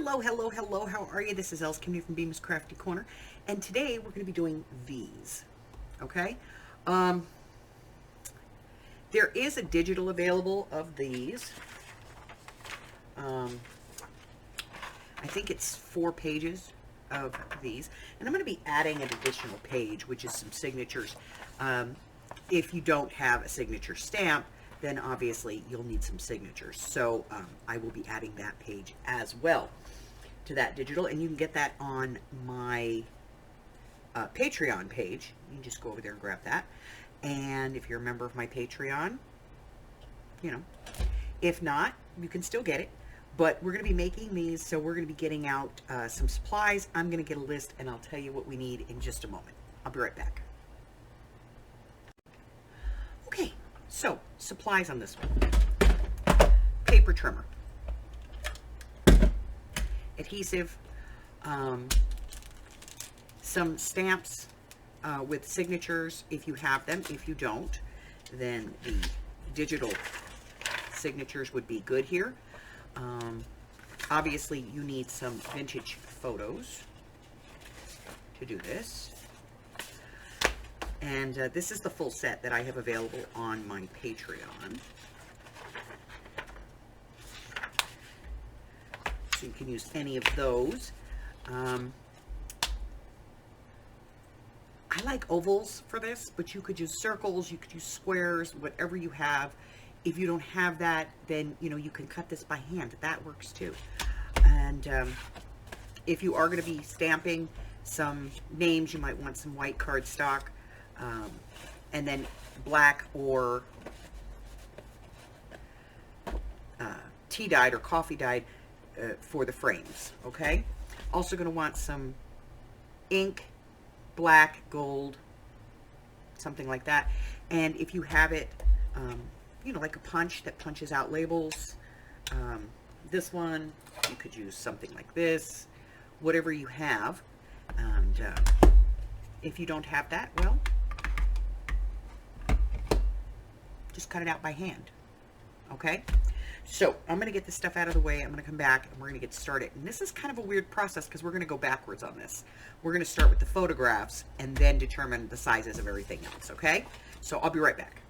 Hello, hello, hello. How are you? This is Els Kimney from Bemis Crafty Corner, and today we're going to be doing these. Okay, um, there is a digital available of these. Um, I think it's 4 pages of these, and I'm going to be adding an additional page, which is some signatures. If you don't have a signature stamp, then obviously you'll need some signatures. So I will be adding that page as well to that digital, and you can get that on my Patreon page. You can just go over there and grab that. And if you're a member of my Patreon, you know, if not, you can still get it. But we're going to be making these, so we're going to be getting out some supplies. I'm going to get a list, and I'll tell you what we need in just a moment. I'll be right back. Okay, so supplies on this one. Paper trimmer. Adhesive. Some stamps with signatures if you have them. If you don't, then the digital signatures would be good here. Obviously, you need some vintage photos to do this. And this is the full set that I have available on my Patreon. So you can use any of those. I like ovals for this, but you could use circles, you could use squares, whatever you have. If you don't have that, then, you know, you can cut this by hand. That works too. And if you are going to be stamping some names, you might want some white cardstock, and then black or tea dyed or coffee dyed for the frames, okay? Also going to want some ink, black, gold, something like that. And if you have it, you know, like a punch that punches out labels, this one, you could use something like this, whatever you have. And if you don't have that, well, just cut it out by hand, okay? So I'm going to get this stuff out of the way. I'm going to come back and we're going to get started. And this is kind of a weird process because we're going to go backwards on this. We're going to start with the photographs and then determine the sizes of everything else, okay? So I'll be right back.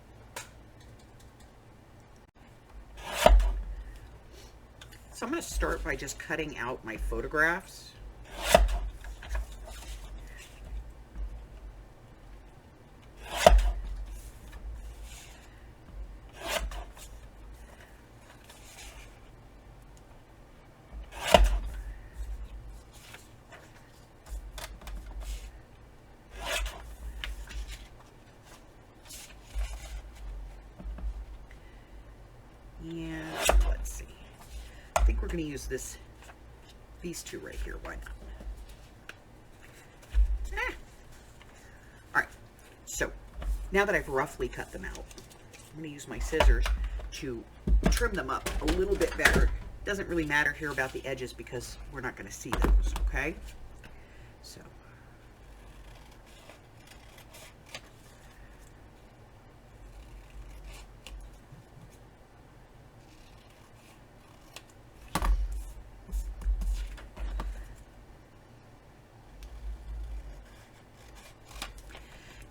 So I'm going to start by just cutting out my photographs. And let's see. I think we're going to use these two right here. Why not? All right. So now that I've roughly cut them out, I'm going to use my scissors to trim them up a little bit better. Doesn't really matter here about the edges because we're not going to see those, okay? So.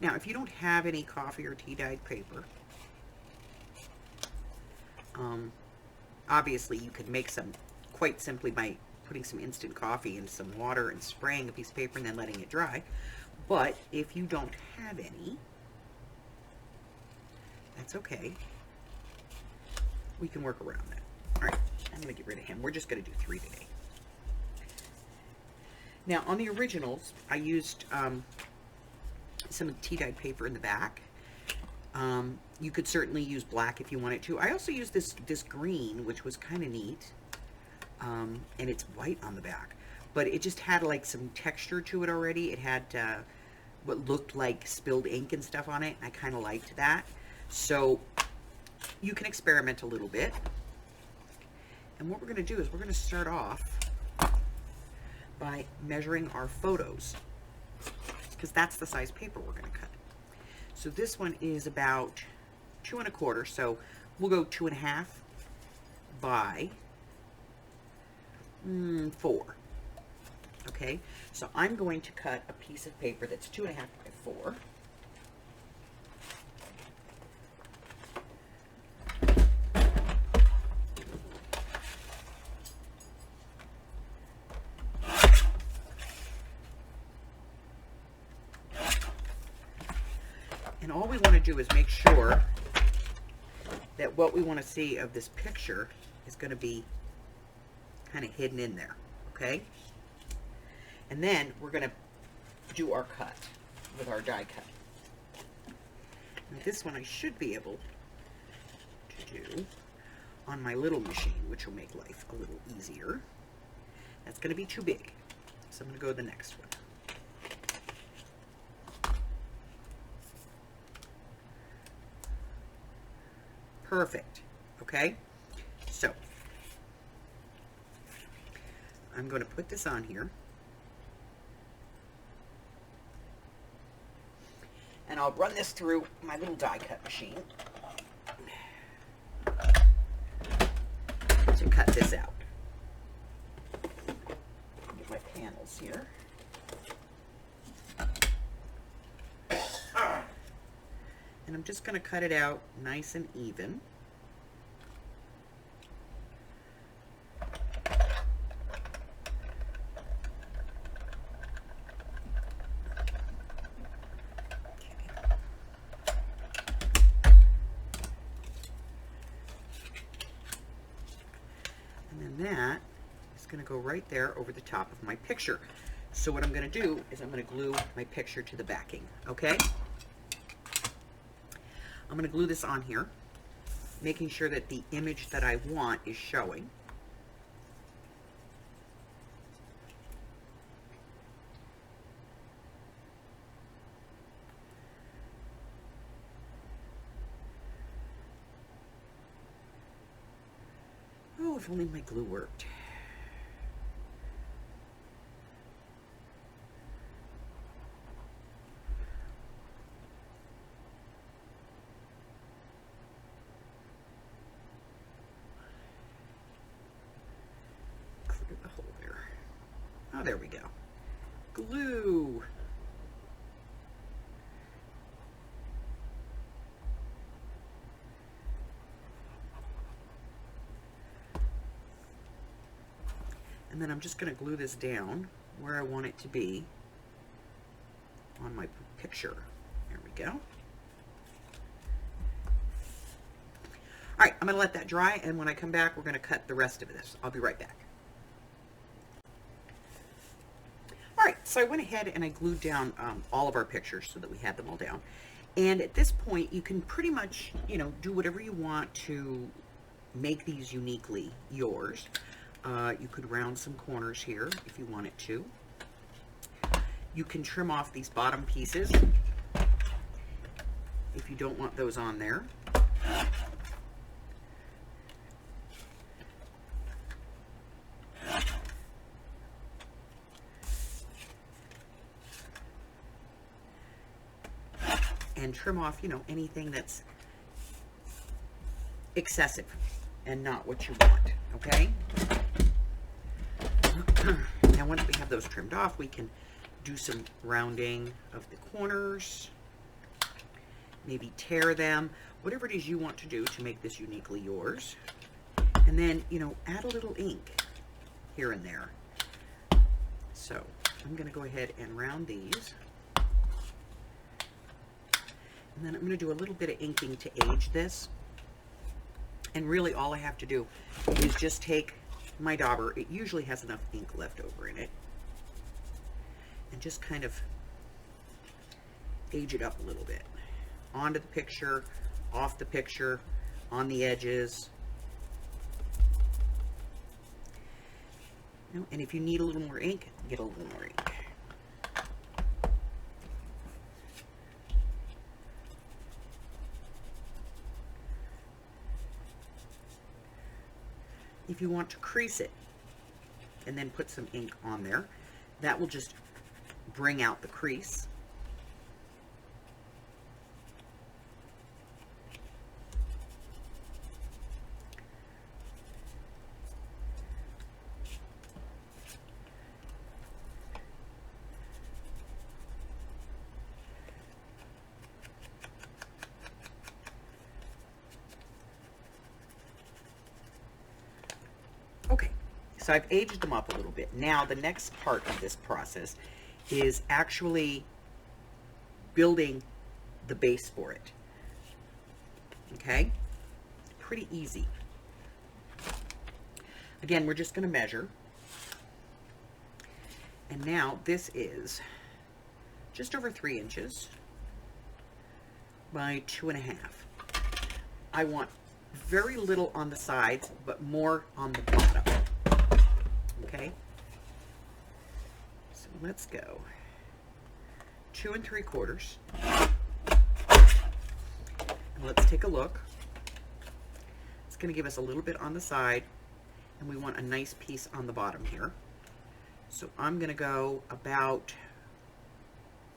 Now, if you don't have any coffee or tea dyed paper, obviously you could make some quite simply by putting some instant coffee in some water and spraying a piece of paper and then letting it dry. But if you don't have any, that's okay. We can work around that. All right, I'm going to get rid of him. We're just going to do 3 today. Now, on the originals, I used some tea dyed paper in the back. You could certainly use black if you wanted to. I also used this green, which was kind of neat, and it's white on the back, but it just had like some texture to it already. It had what looked like spilled ink and stuff on it. I kind of liked that. So you can experiment a little bit. And what we're going to do is we're going to start off by measuring our photos, because that's the size paper we're going to cut. So this one is about 2 1/4, so we'll go 2 1/2 by 4. Okay, so I'm going to cut a piece of paper that's 2.5 by 4. And all we want to do is make sure that what we want to see of this picture is going to be kind of hidden in there, okay? And then we're going to do our cut with our die cut. And this one I should be able to do on my little machine, which will make life a little easier. That's going to be too big, so I'm going to go to the next one. Perfect. Okay, so I'm going to put this on here, and I'll run this through my little die cut machine to cut this out. Get my panels here. And I'm just going to cut it out nice and even. And then that is going to go right there over the top of my picture. So what I'm going to do is I'm going to glue my picture to the backing, okay? I'm going to glue this on here, making sure that the image that I want is showing. Oh, if only my glue worked. Clear the hole there. Oh, there we go. Glue. And then I'm just going to glue this down where I want it to be on my picture. There we go. All right, I'm going to let that dry, and when I come back, we're going to cut the rest of this. I'll be right back. All right, so I went ahead and I glued down all of our pictures so that we had them all down. And at this point, you can pretty much, do whatever you want to make these uniquely yours. You could round some corners here if you wanted to. You can trim off these bottom pieces if you don't want those on there. And trim off, anything that's excessive and not what you want, okay? Now, once we have those trimmed off, we can do some rounding of the corners, maybe tear them, whatever it is you want to do to make this uniquely yours. And then, add a little ink here and there. So I'm going to go ahead and round these. And then I'm going to do a little bit of inking to age this. And really all I have to do is just take my dauber. It usually has enough ink left over in it. And just kind of age it up a little bit. Onto the picture, off the picture, on the edges. And if you need a little more ink, get a little more ink. If you want to crease it and then put some ink on there, that will just bring out the crease. So I've aged them up a little bit. Now the next part of this process is actually building the base for it. Okay? Pretty easy. Again, we're just going to measure. And now this is just over 3 inches by 2.5. I want very little on the sides, but more on the bottom. Okay? So let's go 2 3/4. And let's take a look. It's going to give us a little bit on the side, and we want a nice piece on the bottom here. So I'm going to go about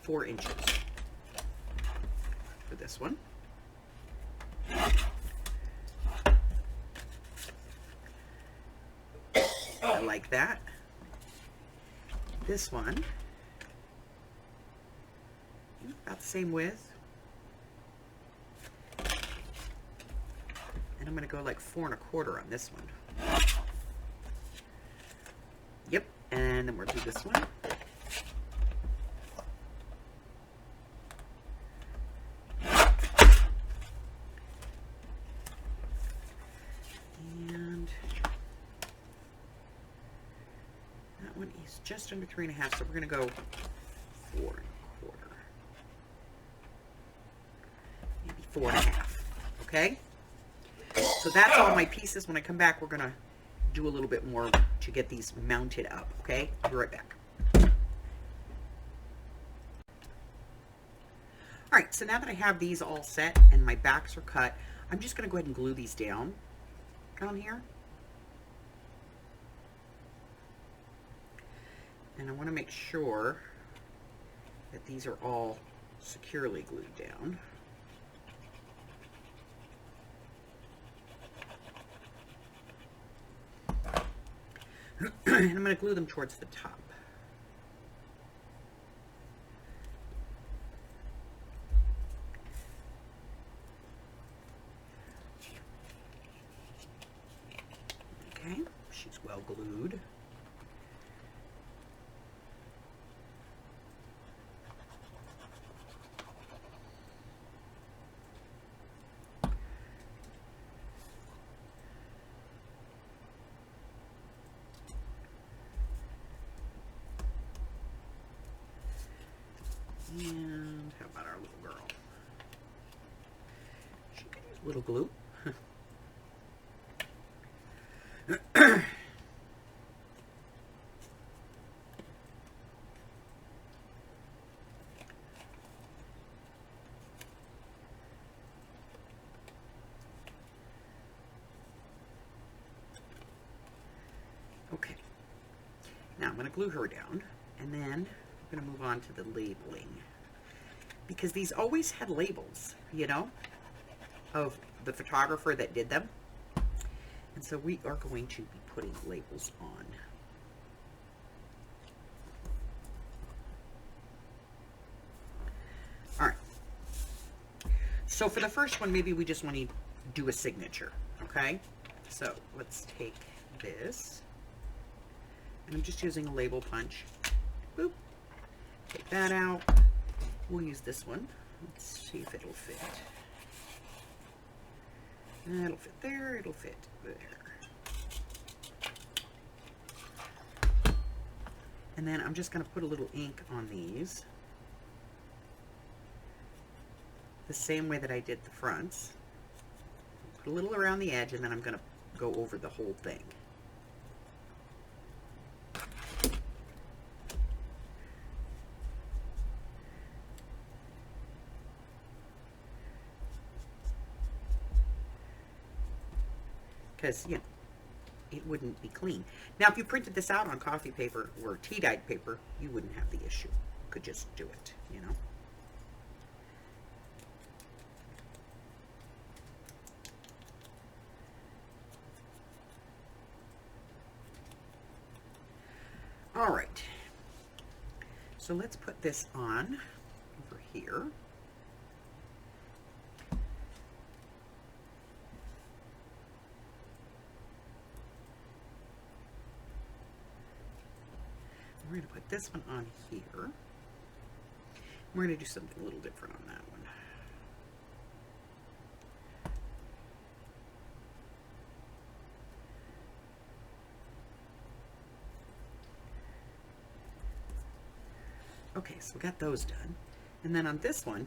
4 inches for this one. I like that. This one, about the same width. And I'm going to go like 4 1/4 on this one. Yep, and then we'll do this one. And that one is just under 3 1/2, so we're going to go 4 1/4. Maybe 4 1/2. Okay? So that's all my pieces. When I come back, we're going to do a little bit more to get these mounted up. Okay? I'll be right back. All right, so now that I have these all set and my backs are cut, I'm just going to go ahead and glue these down here. And I want to make sure that these are all securely glued down. And I'm going to glue them towards the top. Okay, she's well glued. And how about our little girl? She could use a little glue. Okay. Now I'm going to glue her down, and then I'm going to move on to the labeling, because these always had labels, you know, of the photographer that did them. And so we are going to be putting labels on. All right. So for the first one, maybe we just want to do a signature, okay? So let's take this, and I'm just using a label punch. Boop. Take that out. We'll use this one. Let's see if it'll fit. It'll fit there, it'll fit there. And then I'm just going to put a little ink on these, the same way that I did the fronts. Put a little around the edge, and then I'm going to go over the whole thing. Because, you know, it wouldn't be clean. Now, if you printed this out on coffee paper or tea-dyed paper, you wouldn't have the issue. You could just do it, you know. All right. So let's put this on over here. We're going to put this one on here. We're going to do something a little different on that one. Okay, so we got those done. And then on this one,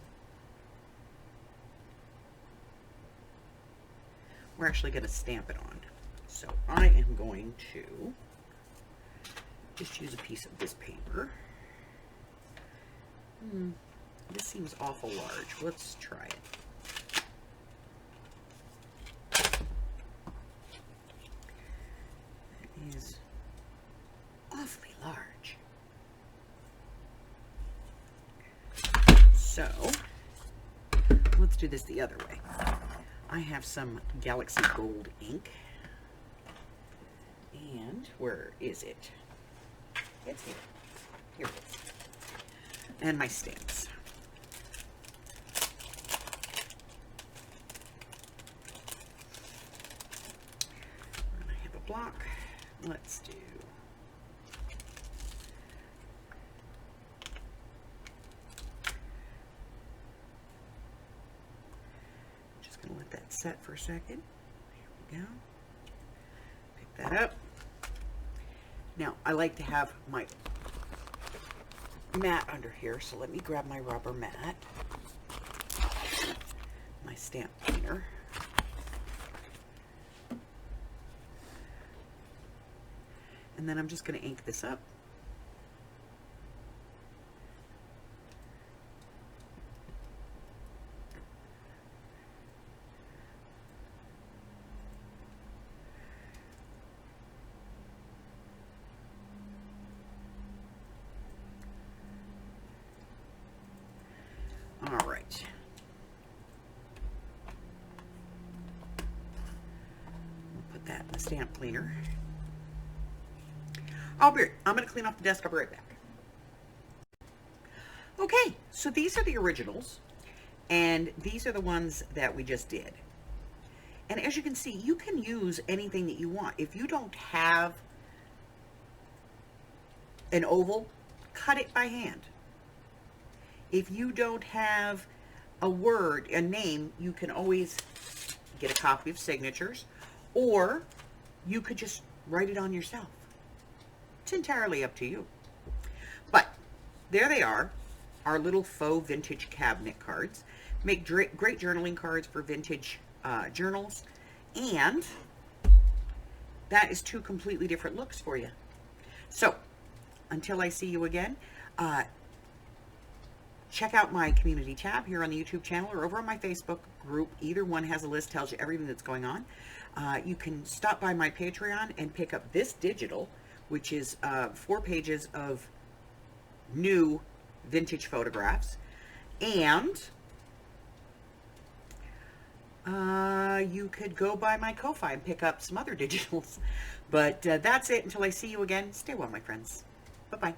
we're actually going to stamp it on. So I am going to just use a piece of this paper. This seems awful large. Let's try it. It is awfully large. So let's do this the other way. I have some Galaxy Gold ink. And where is it? It's here. Here it is. And my stamps. And I have a block. Let's do just gonna let that set for a second. Here we go. Pick that up. Now I like to have my mat under here, so let me grab my rubber mat, my stamp cleaner, and then I'm just going to ink this up. All right. We'll put that in the stamp cleaner. I'm going to clean off the desk. I'll be right back. Okay, so these are the originals, and these are the ones that we just did. And as you can see, you can use anything that you want. If you don't have an oval, cut it by hand. If you don't have a word, a name, you can always get a copy of signatures, or you could just write it on yourself. It's entirely up to you. But there they are, our little faux vintage cabinet cards. Make great journaling cards for vintage journals, and that is two completely different looks for you. So until I see you again, check out my community tab here on the YouTube channel or over on my Facebook group. Either one has a list, tells you everything that's going on. You can stop by my Patreon and pick up this digital, which is 4 pages of new vintage photographs. And you could go by my Ko-Fi and pick up some other digitals. But that's it. Until I see you again, stay well, my friends. Bye-bye.